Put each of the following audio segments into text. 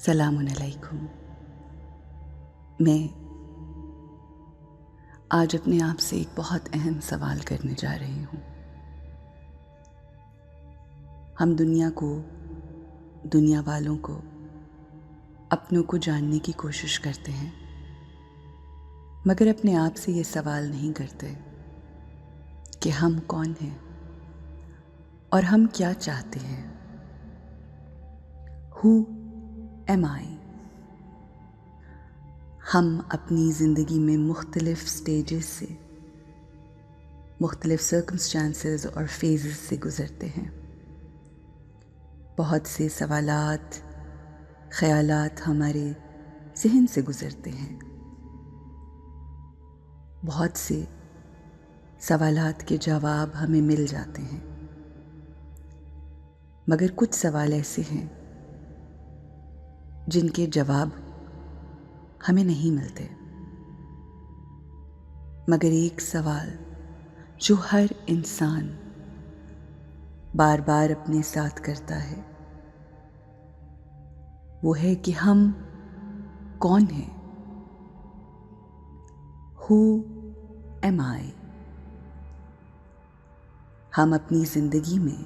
सलामुन अलैकुम। मैं आज अपने आप से एक बहुत अहम सवाल करने जा रही हूँ। हम दुनिया को, दुनिया वालों को, अपनों को जानने की कोशिश करते हैं, मगर अपने आप से ये सवाल नहीं करते कि हम कौन हैं और हम क्या चाहते हैं। Who am I? हम अपनी ज़िंदगी में मुख्तलिफ स्टेजेस से, मुख्तलिफ सर्कमस्टांसेस और फेजेस से गुज़रते हैं। बहुत से सवालात, ख़यालात हमारे ज़हन से गुज़रते हैं। बहुत से सवालात के जवाब हमें मिल जाते हैं, मगर कुछ सवाल ऐसे हैं जिनके जवाब हमें नहीं मिलते। मगर एक सवाल जो हर इंसान बार बार अपने साथ करता है, वो है कि हम कौन हैं। Who am I? हम अपनी ज़िंदगी में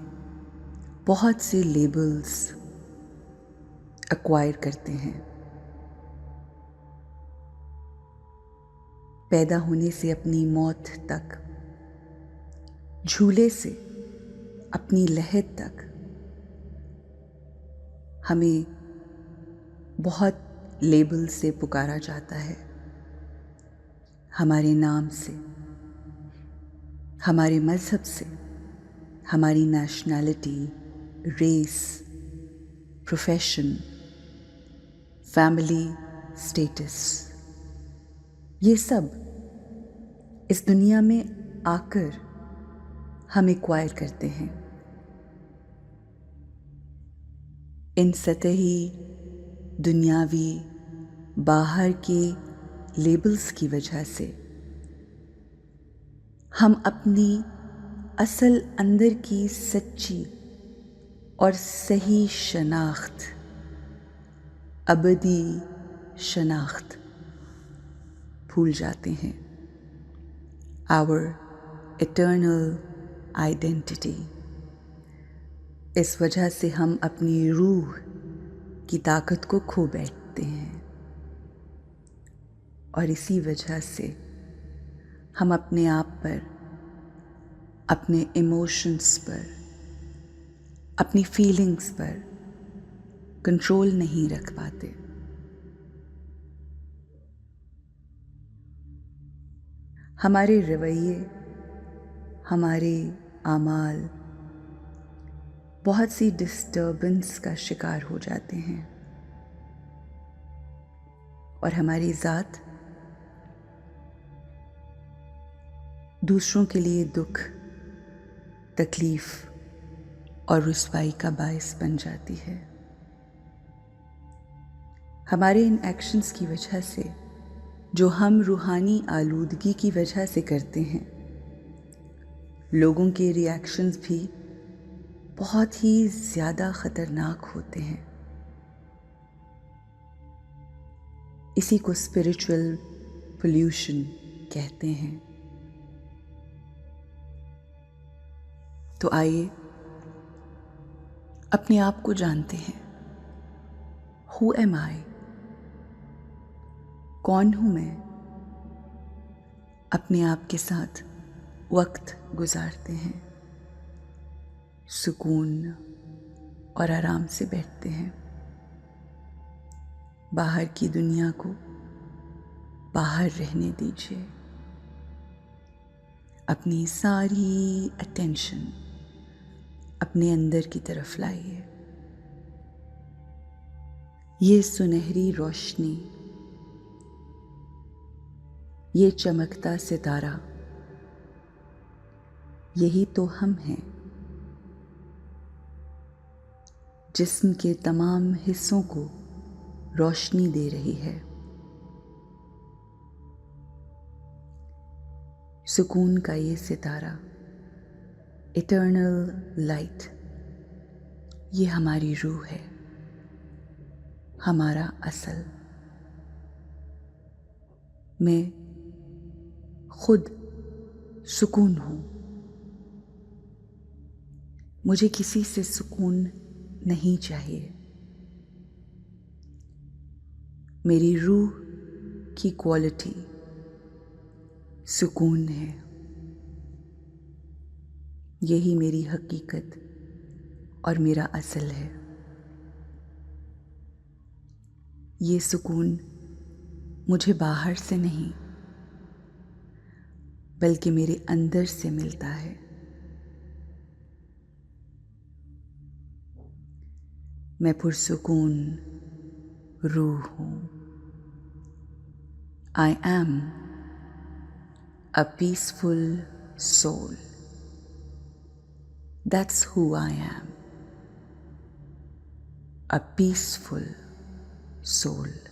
बहुत से लेबल्स एक्वायर करते हैं। पैदा होने से अपनी मौत तक, झूले से अपनी लहद तक हमें बहुत लेबल से पुकारा जाता है। हमारे नाम से, हमारे मज़हब से, हमारी nationality, race, profession, family status, ये सब इस दुनिया में आकर हम एक्वायर करते हैं। इन सतही दुनियावी बाहर के लेबल्स की वजह से हम अपनी असल अंदर की सच्ची और सही शनाख्त, अबदी शनाख्त भूल जाते हैं। Our eternal identity। इस वजह से हम अपनी रूह की ताकत को खो बैठते हैं और इसी वजह से हम अपने आप पर, अपने इमोशंस पर, अपनी फीलिंग्स पर कंट्रोल नहीं रख पाते। हमारे रवैये, हमारे आमाल बहुत सी डिस्टर्बेंस का शिकार हो जाते हैं और हमारी ज़ात दूसरों के लिए दुख, तकलीफ़ और रुसवाई का बायस बन जाती है। हमारे इन एक्शंस की वजह से, जो हम रूहानी आलूदगी की वजह से करते हैं, लोगों के रिएक्शंस भी बहुत ही ज़्यादा ख़तरनाक होते हैं। इसी को स्पिरिचुअल पोल्यूशन कहते हैं। तो आइए अपने आप को जानते हैं। Who am I? कौन हूँ मैं? अपने आप के साथ वक्त गुजारते हैं, सुकून और आराम से बैठते हैं। बाहर की दुनिया को बाहर रहने दीजिए। अपनी सारी अटेंशन अपने अंदर की तरफ लाइए। ये सुनहरी रोशनी, ये चमकता सितारा, यही तो हम हैं। जिस्म के तमाम हिस्सों को रोशनी दे रही है। सुकून का ये सितारा, इटर्नल लाइट, ये हमारी रूह है। हमारा असल। मैं खुद सुकून हूँ। मुझे किसी से सुकून नहीं चाहिए। मेरी रूह की क्वालिटी सुकून है। यही मेरी हकीकत और मेरा असल है। ये सुकून मुझे बाहर से नहीं बल्कि मेरे अंदर से मिलता है। मैं पुरसुकून रूह हूँ। I am a peaceful soul. That's who I am. A peaceful soul.